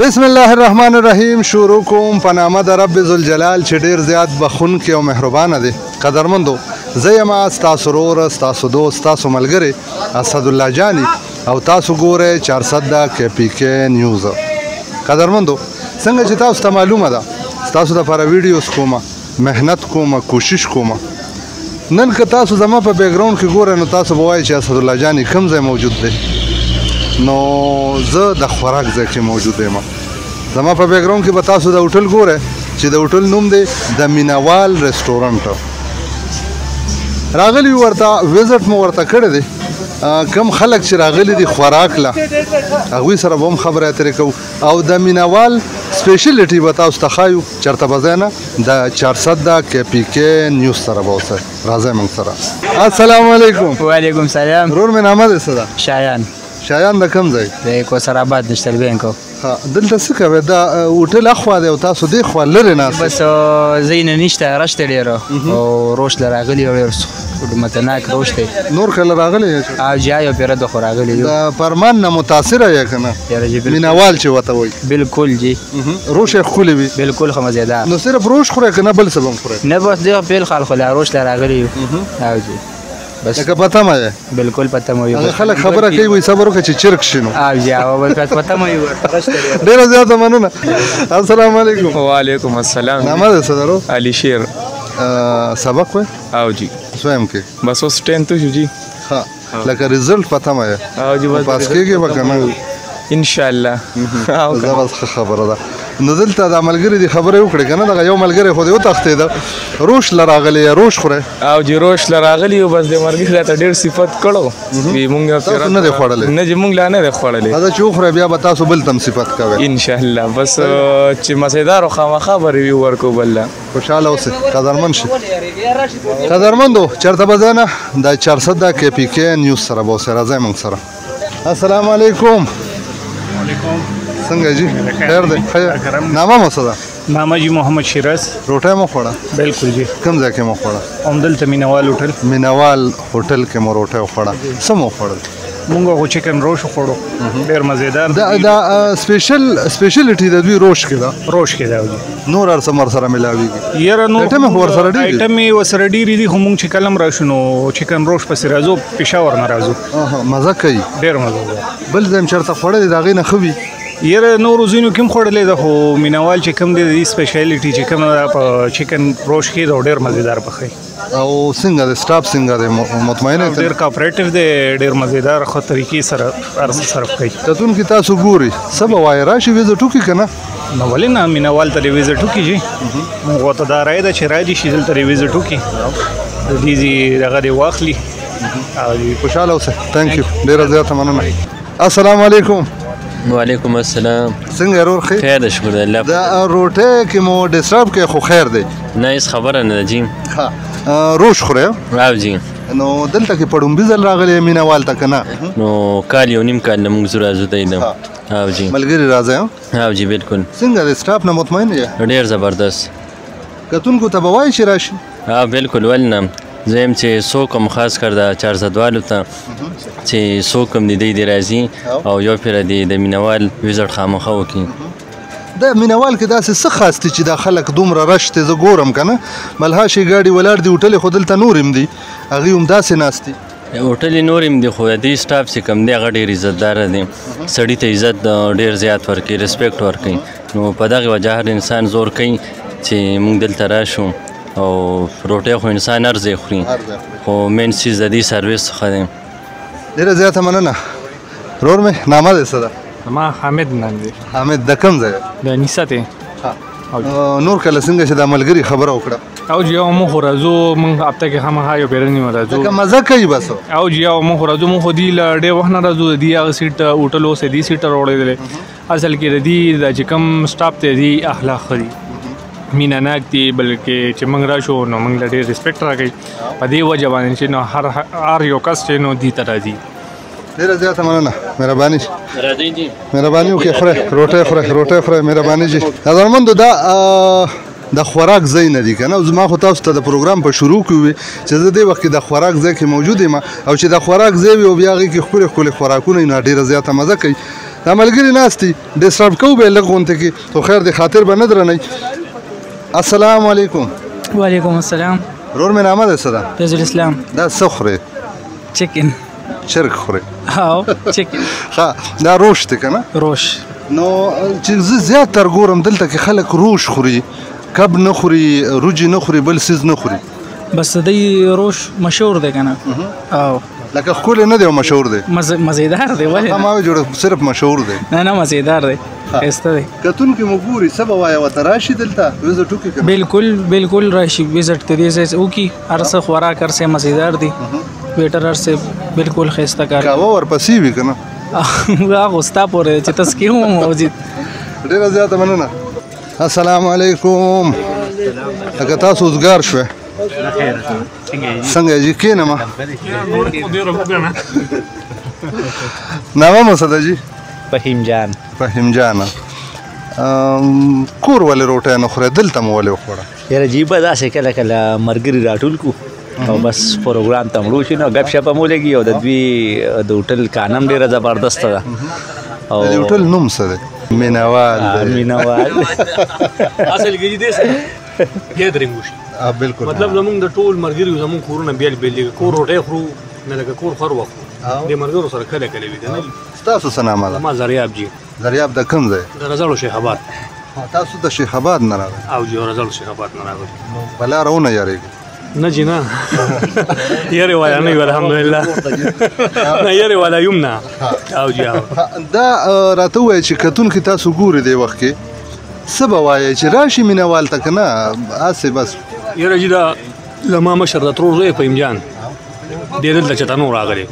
بسم الله الرحمن الرحیم. شروع کوم په نامه د رب ذوالجلال چې ډېر زیات بخښونکی او مهربانه دی. قدرمندو، زه یم ستاسو ورور، ستاسو دوست، ستاسو ملګری اسدالله جاني او تاسو ګورئ 410 KPK نیوز. قدرمندو، څنګه چې تاسو ته معلومه ده ستاسو دپاره ویډیوز کومه، محنت کومه، کوشش کومه. نن که تاسو زما په بیک ګراوند کې ګورئ نو تاسو به وایئ چې اسدالله جاني کوم ځای موجود دی. نو زه د خوراک ځای کې موجود یم. زما په بیک ګراوند کې به تاسو د هوټل ګورئ چې د هوټل نوم دی د مینوال رستورانټ. راغلي ورته ویزټ مو ورته کړی دی. کم خلک چې راغلي دي خوراک له هغوی سره به هم خبرې اترې کوو او د مینوال سپیشلیټي به تاسو ته ښایو. چېرته به ځای نه، د 410 KPK نیوز سره به اوسئ. راځئ موږ سره. السلام علیکم. وعلیکم سلام. ورور مې نامه دی څه ده؟ شایان. شایان د کوم ځای؟ د کوثر آباد ډیجیټل بینک. دلته څه کوې؟ دا هوټل اخوا دی او تاسو دې خوا لرې ناست؟ بس ځای نه نشته، رش دی ډېره او روش له راغلي او ډېر خدمتناک روش دی. نور کله راغلی یې؟ او جا یو پیره د خو راغلی یو. د فرمان نه متاثره یې که نه؟ مینوال چې ورته وایي. بلکل جی. روش یې ښکلې وي. بلکل ښه مزېدار. نو صرف روش خورئ که نه بل څه به هم خورئ؟ نه بس دغه پیل خال خو لا روش له راغلی یو. او جی بس لکه په تمه یې؟ بلکل په تمه یو. خلک خبره کوي وایي صبر وکړه چې چرک شي نو. او جی او بس په تمه یو. ډېره زیاته مننه. السلام علیکم. وعلیکم السلام. نامه دې څه درو؟ علی شیر. سبق وایي؟ او جی سویم کې؟ بس اوس 10th شو جی. ښه، لکه رزلټ په تمه یې؟ او جی پاس کېږي به که نه؟ انشاءالله. دا بس ښه خبره ده. نو دلته دا ملګري دي خبرې وکړې که نه؟ دغه یو ملګری خو دې وتښتېده. روش له راغلی یا روش خورئ؟ او جی روش له راغلی یو. بس د مرګي راته ډېر صفت کړو وي مونږ تاسو نه دی خوړلی؟ نه جی مونږ لا نه دی خوړلی. دا چې وخورئ بیا به تاسو بل ته هم صفت کوئ انشاءالله. بس چې مزېدار او خامخا به ریویو ورکو بل له. خوشحاله اوسئ، قدرمند شئ. قدرمندو، چېرته به ځای نه، د 410 KPK نیوز سره به اوسئ. راځئ موږ سره. السلام علیکم. څنګه جی؟ خیر دی؟ نامه مو څه ده؟ نامه جی محمد شیراز. روټۍ مو خوړه؟ بالکل جی. کوم ځای کې مو خوړه؟ همدلته مینوال هوټل. مینوال هوټل کې مو روټۍ وخوړه. څه مو خوړل؟ مونږ خو چکن روش خوړو، ډېر مزېدار. دا سپیشلیټي د دوی روش کې ده؟ روش کې ده جی. نور هر څه ورسره ملاویږي؟ یاره نور ایټم خو ورسره ډېر دي. ایټم یې ورسره ډېرې دي خو مونږ چې کله هم راشو نو چکن روش پسې راځو، پېښور نه راځو. مزه کوي؟ ډېر مزه. بل ځای هم چېرته خوړلی د هغې نه ښه وي؟ یاره نورو ځینو کې هم خوړلی ده خو مینوال چې کوم دی د دې سپیشلیټي چې کوم ده په چکن روش کې ده ډېر مزېدار پخوي. او څنګه دی سټاف څنګه دی؟ مطمئنه ډېر کوپریټیو دی، ډېر مزېدار ښه طریقې سره هر څه سرف کوي. کتونکي تاسو ګوري څه به وایي راشي ویزټ وکړي که نه؟ نو ولې نه، مینوال ته دې ویزټ وکړي جي. موږ ورته دا رایه ده چې رادي شي دلته دې ویزټ وکړي، د دې دغه دې واخلي. خوشحاله اوسئ. تھینک یو، ډېره زیاته مننه. السلام علیکم. وعلیکم السلام. څنګه ورور ښه؟ خیر ده شکر الله. دا روټۍ کې مو ډسټرب کوي خو خیر دی؟ نه هېڅ خبره نه ده جي. روش خورئ؟ او جي. نو دلته کې په ډومبي ځل راغلی مینوال ته که نه؟ نو کال یو نیم کال نه موږ زه راځو دی ده. او جي ملګري راځئ؟ او جي بالکل. څنګه د سټاف نه مطمئن یې؟ ډېر زبردست. کتونکو ته به وایي چې راشي؟ او بالکل ولې نه. زه یم چې څوک هم خاص کر د 410 والو ته چې څوک هم د دی راځي او یو پیره د مینوال ویزټ خامخا وکړي. د مینوال کې داسې څه خاص دي چې دا خلک دومره رش دی؟ زه ګورم که نه ملهاشي ګاډي ولاړ دي، هوټلې خو دلته نور هم دي، هغوی هم داسې ناست دي. هوټلې نور هم دي خو د دې سټاف چې کوم دی هغه ډېر عزتداره دی. سړي ته عزت ډېر زیات ورکوي، رسپیکټ ورکوي. نو په دغې وجه هر انسان زور کوي چې موږ دلته راشو او روټۍ خو انسان هر ځای خوري خو مین چیز د دې سروس څخه دی. ډېره زیاته مننه. ورور مې نامه دې څه ده؟ ما حامد نام دی. حامد د کوم ځای؟ د نیسه دی. نور کله څنګه چې دا ملګري خبره وکړه؟ او جی او مونږ خو راځو، مونږ هفته کې خامخا یو پیره نیمه راځو. لکه مزه کوي بس؟ او جی او مونږ خو راځو، مونږ خو دې له ډېر وخت نه راځو. د دې هغه سیټ هوټل اوس دې سیټ راوړېدلی. اصل کې د دې د چې کوم سټاف دی دې اخلاق ښه دي، مینه ناک دي، بلکې چې موږ راشو نو موږ له ډېر ریسپیکټ راکوي. په دې وجه باندې چې نو هر یو کس چې نو دې ته راځي. ډېره زیاته مننه، مهرباني. راځئ جي. مهرباني وکړئ، خورئ روټۍ خورئ. مهرباني جي. قدرمندو، دا د خوراک ځای نه دي که نه؟ زما خو تاسو ته د پروګرام په شروع کې وي چې زه دې وخت کې د خوراک ځای کې موجود یم او چې د خوراک ځای وي او بیا هغې کې ښکلې ښکلې خوراکونه وي نو ډېره زیاته مزه کوي. دا ملګري ناست دي ډسټرب کوو به یې لږ غونته کې خو خیر د خاطر به نه درنئ السلام علیکم وعلیکم السلام ورور مې نامه ده څه ده فیض الاسلام دا څه خورې چکن چرګ خورې او چکن ښه دا روش دی که نه روش نو چې زه زیاتر ګورم دلته کې خلک روش خوري کب نه خوري روجي نه خوري بل سیز نه خوري بس دی روش مشهور دی کنه او لکه ښکلی نه دی او مشهور دی مزیدار دی ولې ما وایي جوړه صرف مشهور دی نه مزیدار دی ښایسته دی کتونکي مو ګوري څه به وایه ورته راشي دلته وزټ وکړي که بالکل بالکل راشي وزټ ته دې ځای وکړي هر څه خوراک هر څه مزیدار دی ویټر هر څه بالکل ښایسته کار قهوه ورپسې وي که نه هغه ستا پورې چې تاسو کې هم موجود ډېره زیاته مننه السلام علیکم لکه تاسو اوزګار شوئ څنګه جي کښېنمه نامه مو څه ده جي فهیم جان فهیم جانه کور ولې روټۍ نه خورئ دلته مو ولې وخوړه یاره جی به داسې کله کله ملګري راټول کړو او بس پروګرام ته مړو شي نو ګپ شپ مو لګي او د دوی د هوټل کانم ډېره زبردسته ده او د هوټل نوم څه دی مینوال مینوال اصل کې دې سره ګیدرینګ وشي بالکل مطلب زمونږ د ټول ملګري زمونږ کورونه بیل بیل دي کور روټۍ خورو نه لکه کور خر وخورو دې ملګرو سره کله کله وي که نه ستاسو څه نامه ده ما زریاب جي زریاب د کوم ځای د رزاړو شیخ آباد تاسو د شیخ آباد نه راغلئ او جي رزاړو شیخ آباد نه راغلي په لاره ونه یارېږئ نه جي نه یارې والا نه یو الحمدلله نه یارې والا یم نه او جي دا راته ووایه چې کتونکي تاسو ګوري دې وخت کې څه به وایئ چې راشي مینوال ته که نه هسې بس یاره جي دا زما مشر د ترور زوی فهیم جان دې دلته چتنو راغلی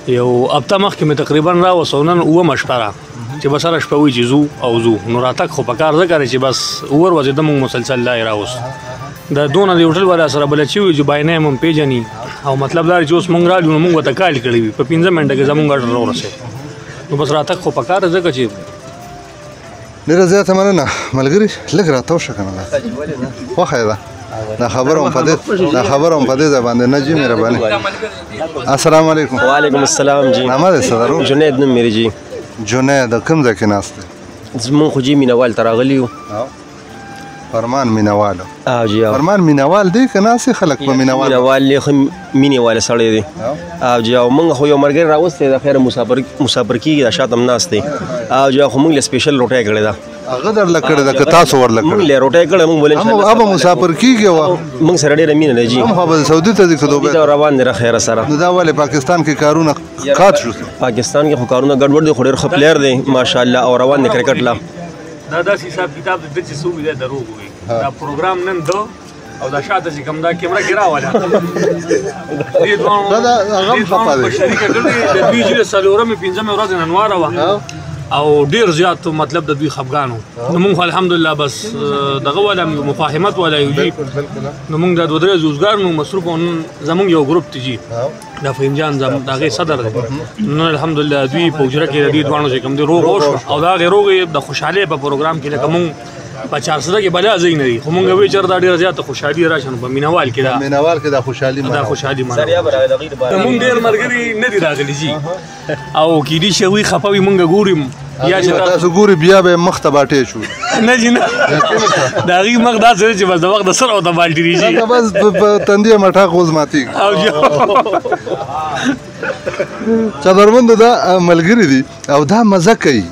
یو هفته مخکې مې تقریبا راوست او نن اوومه شپه را چې بس هره شپه وایي چې ځو او ځو نو راتګ خو په کار ځکه دی چې بس اور ورځې د موږ مسلسل دا یې راوست د دونه د هوټل والا سره بله چې وي چې باینه یې هم پېژني او مطلب دا چې اوس موږ راغلو نو موږ ورته کال کړی وي په 15 منټه کې زموږ اډر راورسېد نو بس راتګ خو په کار دی ځکه چې ډېره زیاته مننه ملګري لږ راته وشه که نه خوښه یې ده دا خبره هم په دې ځای باندې نه جي مهرباني السلام علیکم وعلیکم السلام جی نامه دې څه ده جنید نوم مې جی جنید د کوم ځای کې ناست دی زمونږ خو جی مینوال ته راغلي یو فرمان مینوال او جی فرمان مینوال دی که ناسې خلک په مینوال مینوال یې ښه مینې واله سړی دی او جی او موږ خو یو ملګری راوستی د خیره مسافر کېږي دا شاته هم ناست دی او جی خو موږ له سپیشل روټۍ کړې ده هغه درله کړې ده که تاسو ورله موږ له روټۍ کړې موږ بولې کړې به مسافر کېږي موږ سره ډېره مینه ده جي هم خو به سعودي ته ځي که دوبۍ ته روان دی خیره سره نو دا ولې پاکستان کې کارونه قات شو پاکستان کې خو کارونه ګډوډ دي خو ډېر ښه پلیر دی ماشاءالله او روان دی کرکټ لا دا داسې حساب کتاب د ده چې څه وي دا دروغ وي دا پروګرام نن ده او دا شاته چې کوم دا کیمره کې راوله دې دواړو په شریکه کړې د دوی چې د څلورمې پنځمې ورځې ننواره وه او ډیر زیات مطلب د دوی خفګانو نو موږ الحمدلله بس دغه ولا مفاهمت ولا یو جی نو موږ د دوه درې زوزګار نو مصروف زموږ یو ګروپ ته جی دا فهیم جان دغه صدر دی نو الحمدلله دوی په اجره کې د دې دوانو چې کوم دی روغ او دا روغ د خوشحالۍ په پروګرام کې لکه موږ په 400 کې بلا ځای نه دي خو مونږ وی چر دا ډیر زیات خوشحالي راشن په مینوال کې دا خوشحالي مونږ ډیر مرګري نه دي راغلي جی او کې دي شوی خپوي مونږ ګورم یا چې تاسو ګوري بیا به مخ ته باټې شو نه جی نه دا غي مخ دا چې بس د وخت د سره او د بالټي دي جی بس په تندې مټا غوز ماتي او جو څلورمند دا ملګری دي او دا مزه کوي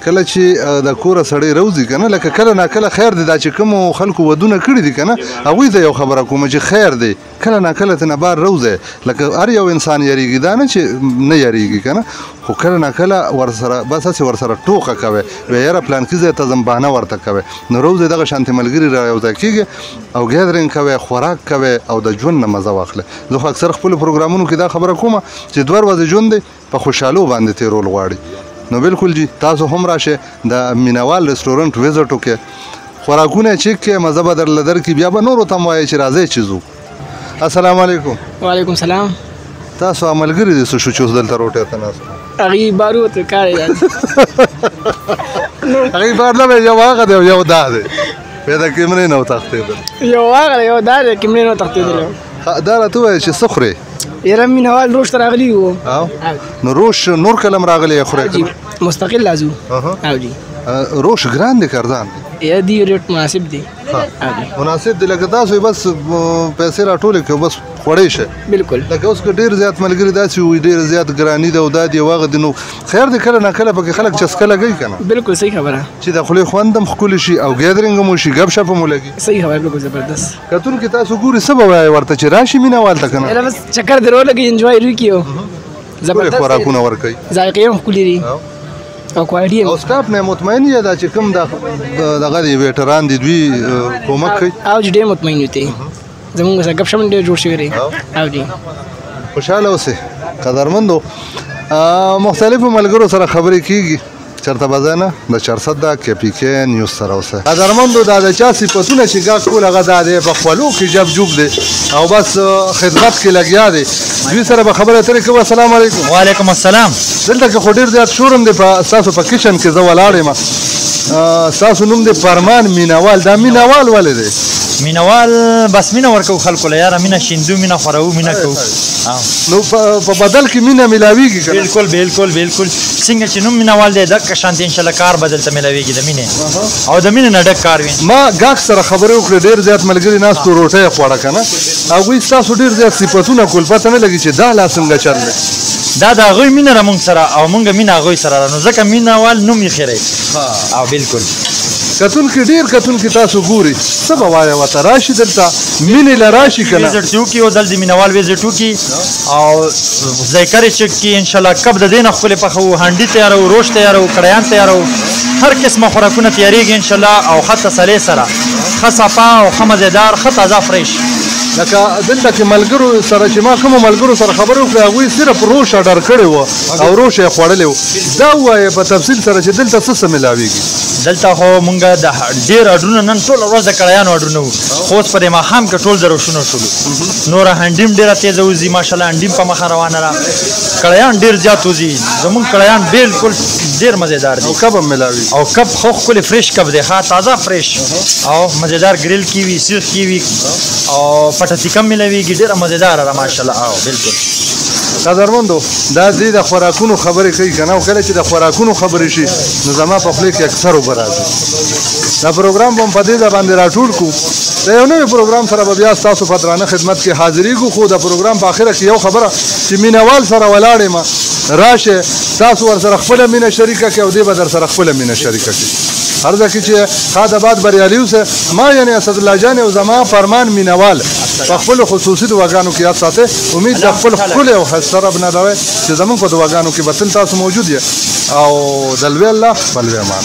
کله چې د کوره سړی روزي کنه لکه کله نه کله خیر دی دا چې کوم خلکو ودونه کړی دي کنه هغوی ته یو خبره کوم چې خیر دی کله نه کله ته نه بار روزه لکه هر یو انسان یریږي دا نه چې نه یریږي کنه خو کله نه کله ورسره بس هسې ورسره ټوکه کوي وایي یاره پلانکي ځای ته ځم بهانه ورته کوي نو روز دغه شانتې ملګري را یو ځای کېږي او ګیدرینګ کوي خوراک کوي او د ژوند نه مزه واخلي زه خو اکثر خپلو پروګرامونو کې دا خبره کومه چې 2 ورځې ژوند دی په خوشحالو باندې تېرول غواړي نو بالکل جی تاسو هم راشه د مینوال ریسټورنټ وزټ وکړئ خوراکونه چیک کړئ مزه به درله درکړي بیا به نورو ته هم وایئ چې راځئ چې ځو السلام علیکم وعلیکم سلام تاسو ملګري دي څه شو چې اوس دلته روټۍ ته ناست هغې بار وته کار یې هغې بار نه یو هغه دی او یو دا دی بیا د کیمرې نه وتښتېدل یو هغه دی یو دا دی کیمرې نه وتښتېدلی دا راته ووایه چې څه خورې یاره مینوال روش ته راغلي وو او نو روش نور کلم راغلی خوري جی مستقل لازو او جی روش ګران دی کردان یا دی ریټ مناسب دی مناسب دی لکه تاسو بس پیسې راټولې که بس خوړی شي بالکل لکه اوس که ډېر زیات ملګري داسې وي ډېر زیات ګراني ده او دا دی واغه دی نو خیر دی کله ناکله پکې خلک چسکه لګوي که نه بالکل صحیح خبره چې د خولې خوند هم ښکلي شي او ګیدرینګ هم وشي ګپ شپ هم ولګي صحیح خبره بالکل زبردست کتونکي تاسو ګوري څه به وایي ورته چې راشي مینه وال ته که نه یاره بس چکر در ولګي انجوای وکړو ټولې خوراکونه ورکوي ذایقې هم ښکلي دي او کوالټي او سټاف نه مطمئن یې دا چې کوم دغه دی ویټران دي دوی کومک کوي او ډېر مطمئن یو ته زمونږ سره ګپ شپ ډېر جوړ شوی دی او جی خوشاله اوسئ قدرمندو مختلفو ملګرو سره خبرې کیږي چرته به ځای نه د چرسد دا KPK نیوز سره اوسئ قدرمندو دا د چا صفتونه چې ګاک ټول هغه دا دی په خپلو کې جب جوب دی او بس خدمت کې لګیا دی دوی سره به خبرې اترې کوو السلام علیکم وعلیکم السلام دلته کې خو ډېر زیات شور هم دی ستاسو په کچن کې زه ولاړ یم ستاسو نوم دی فرمان مینوال دا مینوال ولې دی مینوال بس مینه ورکو خلکو له یاره مینه شیندو مینه خورو مینه کوو نو په بدل کې مینه ملاویږي که بالکل بالکل بالکل څنګه چې نوم مینوال دی دقه شانتې انشاءالله کار به دلته ملاویږي د مینې او د مینې نه ډک کار وي ما ګاک سره خبرې وکړې ډېر زیات ملګري ناستو روټۍ یې خوړه که نه هغوی ستاسو ډېر زیات صفتونه کول پته نه لګي چې دا لا څنګه چل دی دا د هغوی مینه را مونږ سره او مونږ مینه هغوی سره را نو ځکه مینهوال نوم یې خیری او بالکل کتونکي ډېر کتونکي تاسو ګوري څه به وایه ورته راشي دلته مینې له راشي که نه ویزټ دې وکړي او دلته د مینهوال ویزټ وکړي او ذایقه یې چک کړي انشاءالله کب د دې نه ښکلې پخوو هنډي تیاروو روش تیاروو کړیان تیاروو هر قسمه خوراکونه تیارېږي انشاءالله او ښه تسلۍ سره ښه صفا او ښه مزېدار ښه تازه فریش لکه دلته کې ملګرو سره چې ما کومو ملګرو سره خبرې وکړې هغوی صرف روش اډر کړی وه او روش یې خوړلی و دا ووایه په تفصیل سره چې دلته څه ملاویږي دلته خو مونږ د ډېر اډرونه نن ټوله ورځ د کړیانو اډرونه وو خو اوس په دې ماښام کې ټول د روشونو شولو نوره هنډي هم ډېره تېزه وځي ماشاءالله هنډي هم په مخه روانه ده کړیان ډېر زیات وځي زمونږ کړیان بالکل ډېر مزېدار دي او کب هم ملاوي او کب خو ښکلې فریش کب دی ښه تازه فریش او مزېدار ګریل کی وي سیخ کی وي او پټه تیکه ملاویږي ډېره مزېداره ده ماشاءالله او بالکل قدرمندو دا دې د خوراکونو خبرې کوي که نه او کله چې د خوراکونو خبرې شي نو زما په خولې کې اکثر اوبه راځي دا پروګرام به هم په دې باندې راټول کړو د یو نوي پروګرام سره به بیا ستاسو په درانه خدمت کې حاضرېږو خو د پروګرام په آخره کې یو خبره چې مینهوال سره ولاړ یم راشه تاسو ورسره خپله مینه شریکه کړئ او دې به در سره خپله مینه شریکه کړي هر ځکه چې ښاد آباد بریالي اوسه ما یعنې اسدالله جان او زما فرمان مینوال په خپلو خصوصي دعاګانو کې یاد ساتئ امید د خپل ښکلي او ښایسته رب نه لرئ چې زموږ په دعاګانو کې به تل تاسو موجود یې او د لوی الله په لوی امان